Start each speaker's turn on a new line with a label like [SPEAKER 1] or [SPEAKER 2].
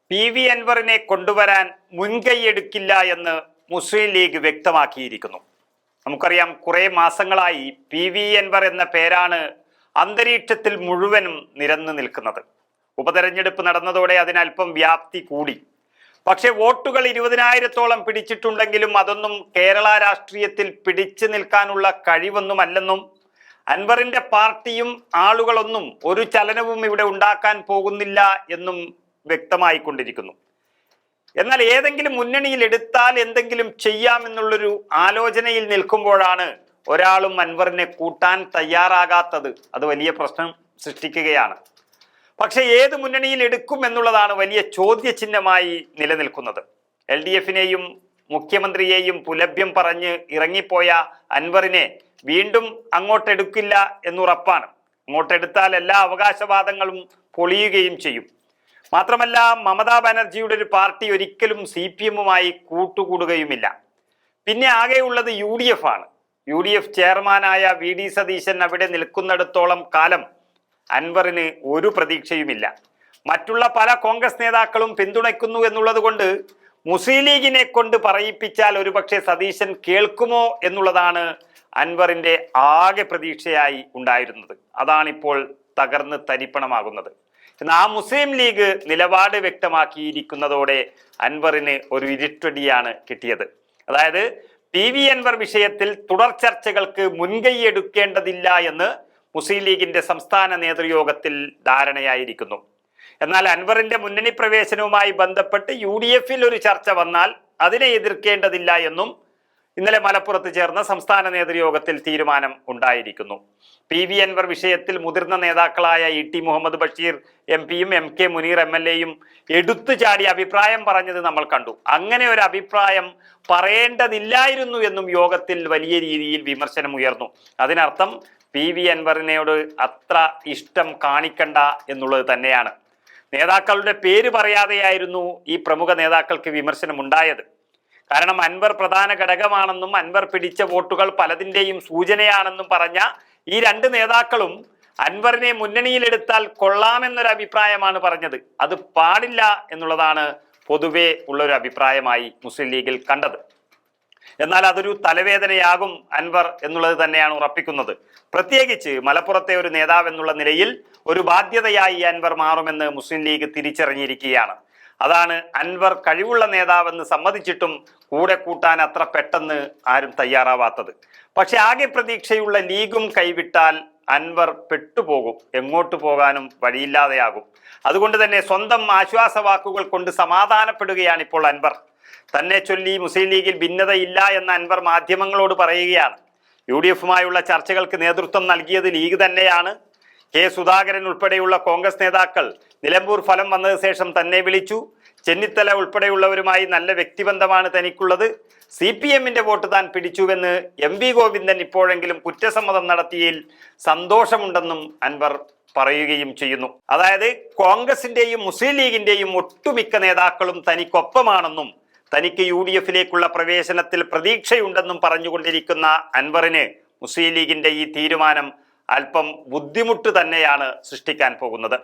[SPEAKER 1] PV. അൻവറിനെ കൊണ്ടുവരാൻ മുൻകൈയെടുക്കില്ല എന്ന് മുസ്ലിം ലീഗ് വ്യക്തമാക്കിയിരിക്കുന്നു. നമുക്കറിയാം, കുറെ മാസങ്ങളായി പി.വി. അൻവർ എന്ന പേരാണ് അന്തരീക്ഷത്തിൽ മുഴുവനും നിരന്നു നിൽക്കുന്നത്. ഉപതെരഞ്ഞെടുപ്പ് നടന്നതോടെ അതിനല്പം വ്യാപ്തി കൂടി. പക്ഷെ വോട്ടുകൾ 20,000-ഓളം പിടിച്ചിട്ടുണ്ടെങ്കിലും അതൊന്നും കേരള രാഷ്ട്രീയത്തിൽ പിടിച്ചു നിൽക്കാനുള്ള കഴിവൊന്നുമല്ലെന്നും അൻവറിന്റെ പാർട്ടിയും ആളുകളൊന്നും ഒരു ചലനവും ഇവിടെ ഉണ്ടാക്കാൻ പോകുന്നില്ല എന്നും വ്യക്തമായിക്കൊണ്ടിരിക്കുന്നു. എന്നാൽ ഏതെങ്കിലും മുന്നണിയിൽ എടുത്താൽ എന്തെങ്കിലും ചെയ്യാമെന്നുള്ളൊരു ആലോചനയിൽ നിൽക്കുമ്പോഴാണ് ഒരാളും അൻവറിനെ കൂട്ടാൻ തയ്യാറാകാത്തത്. അത് വലിയ പ്രശ്നം സൃഷ്ടിക്കുകയാണ്. പക്ഷെ ഏത് മുന്നണിയിൽ എടുക്കും എന്നുള്ളതാണ് വലിയ ചോദ്യചിഹ്നമായി നിലനിൽക്കുന്നത്. LDFിനെയും മുഖ്യമന്ത്രിയെയും പുലഭ്യം പറഞ്ഞ് ഇറങ്ങിപ്പോയ അൻവറിനെ വീണ്ടും അങ്ങോട്ടെടുക്കില്ല എന്നുറപ്പാണ്. അങ്ങോട്ടെടുത്താൽ എല്ലാ അവകാശവാദങ്ങളും പൊളിയുകയും ചെയ്യും. മാത്രമല്ല, മമതാ ബാനർജിയുടെ ഒരു പാർട്ടി ഒരിക്കലും CPM-മായി കൂട്ടുകൂടുകയുമില്ല. പിന്നെ ആകെയുള്ളത് UDF ആണ്. UDF ചെയർമാനായ VD സതീശൻ അവിടെ നിൽക്കുന്നിടത്തോളം കാലം അൻവറിന് ഒരു പ്രതീക്ഷയുമില്ല. മറ്റുള്ള പല കോൺഗ്രസ് നേതാക്കളും പിന്തുണയ്ക്കുന്നു എന്നുള്ളത് കൊണ്ട് മുസ്ലിം ലീഗിനെ കൊണ്ട് പറയിപ്പിച്ചാൽ ഒരുപക്ഷെ സതീശൻ കേൾക്കുമോ എന്നുള്ളതാണ് അൻവറിന്റെ ആകെ പ്രതീക്ഷയായി ഉണ്ടായിരുന്നത്. അതാണിപ്പോൾ തകർന്ന് തരിപ്പണമാകുന്നത്. എന്നാൽ ആ മുസ്ലിം ലീഗ് നിലപാട് വ്യക്തമാക്കിയിരിക്കുന്നതോടെ അൻവറിന് ഒരു ഇരുട്ടടിയാണ് കിട്ടിയത്. അതായത് പി.വി. അൻവർ വിഷയത്തിൽ തുടർ ചർച്ചകൾക്ക് മുൻകൈ എടുക്കേണ്ടതില്ല എന്ന് മുസ്ലിം ലീഗിന്റെ സംസ്ഥാന നേതൃയോഗത്തിൽ ധാരണയായിരിക്കുന്നു. എന്നാൽ അൻവറിന്റെ മുന്നണി പ്രവേശനവുമായി ബന്ധപ്പെട്ട് UDFിൽ ഒരു ചർച്ച വന്നാൽ അതിനെ എതിർക്കേണ്ടതില്ല എന്നും ഇന്നലെ മലപ്പുറത്ത് ചേർന്ന സംസ്ഥാന നേതൃയോഗത്തിൽ തീരുമാനം ഉണ്ടായിരിക്കുന്നു. പി.വി. അൻവർ വിഷയത്തിൽ മുതിർന്ന നേതാക്കളായ E.T. മുഹമ്മദ് ബഷീർ MP-യും M.K. മുനീർ MLA-യും എടുത്തു ചാടി അഭിപ്രായം പറഞ്ഞത് നമ്മൾ കണ്ടു. അങ്ങനെ ഒരു അഭിപ്രായം പറയേണ്ടതില്ലായിരുന്നു എന്നും യോഗത്തിൽ വലിയ രീതിയിൽ വിമർശനം ഉയർന്നു. അതിനർത്ഥം പി.വി. അൻവറിനോട് അത്ര ഇഷ്ടം കാണിക്കണ്ട എന്നുള്ളത് തന്നെയാണ്. നേതാക്കളുടെ പേര് പറയാതെയായിരുന്നു ഈ പ്രമുഖ നേതാക്കൾക്ക് വിമർശനം ഉണ്ടായത്. കാരണം അൻവർ പ്രധാന ഘടകമാണെന്നും അൻവർ പിടിച്ച വോട്ടുകൾ പലതിൻ്റെയും സൂചനയാണെന്നും പറഞ്ഞ ഈ രണ്ട് നേതാക്കളും അൻവറിനെ മുന്നണിയിലെടുത്താൽ കൊള്ളാമെന്നൊരു അഭിപ്രായമാണ് പറഞ്ഞത്. അത് പാടില്ല എന്നുള്ളതാണ് പൊതുവെ ഉള്ളൊരു അഭിപ്രായമായി മുസ്ലിം ലീഗിൽ കണ്ടത്. എന്നാൽ അതൊരു തലവേദനയാകും അൻവർ എന്നുള്ളത് തന്നെയാണ് ഉറപ്പിക്കുന്നത്. പ്രത്യേകിച്ച് മലപ്പുറത്തെ ഒരു നേതാവ് എന്നുള്ള നിലയിൽ ഒരു ബാധ്യതയായി അൻവർ മാറുമെന്ന് മുസ്ലിം ലീഗ് തിരിച്ചറിഞ്ഞിരിക്കുകയാണ്. അതാണ് അൻവർ കഴിവുള്ള നേതാവെന്ന് സമ്മതിച്ചിട്ടും കൂടെ കൂട്ടാൻ അത്ര പെട്ടെന്ന് ആരും തയ്യാറാവാത്തത്. പക്ഷെ ആകെ പ്രതീക്ഷയുള്ള ലീഗും കൈവിട്ടാൽ അൻവർ പെട്ടുപോകും, എങ്ങോട്ട് പോകാനും വഴിയില്ലാതെയാകും. അതുകൊണ്ട് തന്നെ സ്വന്തം ആശ്വാസവാക്കുകൾ കൊണ്ട് സമാധാനപ്പെടുകയാണ് ഇപ്പോൾ അൻവർ. തന്നെ ചൊല്ലി മുസ്ലിം ലീഗിൽ ഭിന്നതയില്ല എന്ന് അൻവർ മാധ്യമങ്ങളോട് പറയുകയാണ്. UDFുമായുള്ള ചർച്ചകൾക്ക് നേതൃത്വം നൽകിയത് ലീഗ് തന്നെയാണ്. K. സുധാകരൻ ഉൾപ്പെടെയുള്ള കോൺഗ്രസ് നേതാക്കൾ നിലമ്പൂർ ഫലം വന്നതിന് ശേഷം തന്നെ വിളിച്ചു. ചെന്നിത്തല ഉൾപ്പെടെയുള്ളവരുമായി നല്ല വ്യക്തിബന്ധമാണ് തനിക്കുള്ളത്. CPM-ന്റെ വോട്ട് താൻ പിടിച്ചുവെന്ന് MV ഗോവിന്ദൻ ഇപ്പോഴെങ്കിലും കുറ്റസമ്മതം നടത്തിയതിൽ സന്തോഷമുണ്ടെന്നും അൻവർ പറയുകയും ചെയ്യുന്നു. അതായത് കോൺഗ്രസിന്റെയും മുസ്ലിം ലീഗിന്റെയും ഒട്ടുമിക്ക നേതാക്കളും തനിക്കൊപ്പമാണെന്നും തനിക്ക് UDFിലേക്കുള്ള പ്രവേശനത്തിൽ പ്രതീക്ഷയുണ്ടെന്നും പറഞ്ഞുകൊണ്ടിരിക്കുന്ന അൻവറിന് മുസ്ലിം ലീഗിന്റെ ഈ തീരുമാനം അല്പം ബുദ്ധിമുട്ട് തന്നെയാണ് സൃഷ്ടിക്കാൻ പോകുന്നത്.